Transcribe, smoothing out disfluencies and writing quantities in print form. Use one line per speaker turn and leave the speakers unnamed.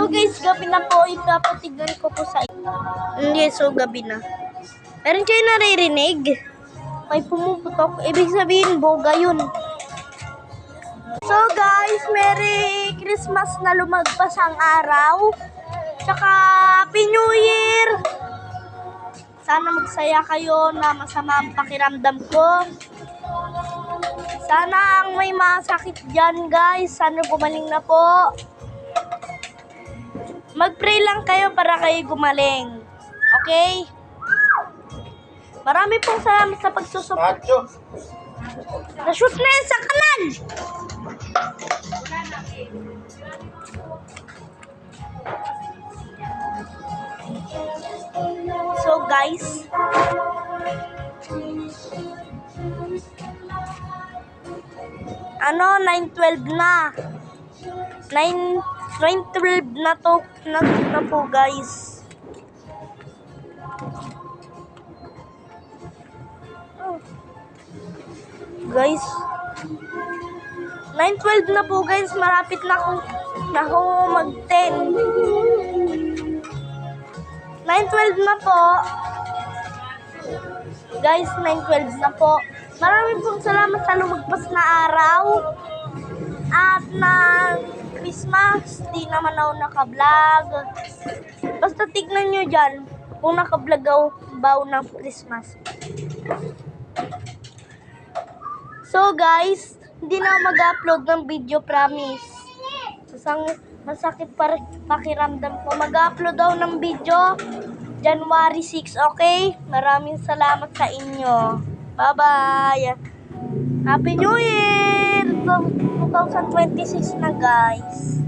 So guys, gabi na po. Ipapatignan ko po sa inyo. Hindi, so gabi na. Meron kayo naririnig? May pumuputok. Ibig sabihin, boga yun. So guys, Merry Christmas na lumagpas ang araw. Tsaka Happy New Year! Sana magsaya kayo na masama ang pakiramdam ko. Sana ang may masakit dyan guys, sana gumaling na po. Mag-pray lang kayo para kayo gumaling. Okay? Marami pong salamat sa pagsusupport. Na-shoot na yan sa kanan! So guys, ano, 9:12 na. 9:12 na to na po guys. Guys, 9:12 na po guys, marapit na ako mag-10. 9:12 na po. Guys, 9:12 na po. Maraming pong salamat sa lumagpas na araw. At na Christmas, di naman ako naka-vlog. Basta tignan nyo dyan kung naka-vlog ako ng Christmas. So guys, hindi na ako mag-upload ng video, promise. Masakit pakiramdam ko. Mag-upload daw ng video January 6, okay? Maraming salamat sa inyo. Bye-bye! Happy New Year! 2026 na guys.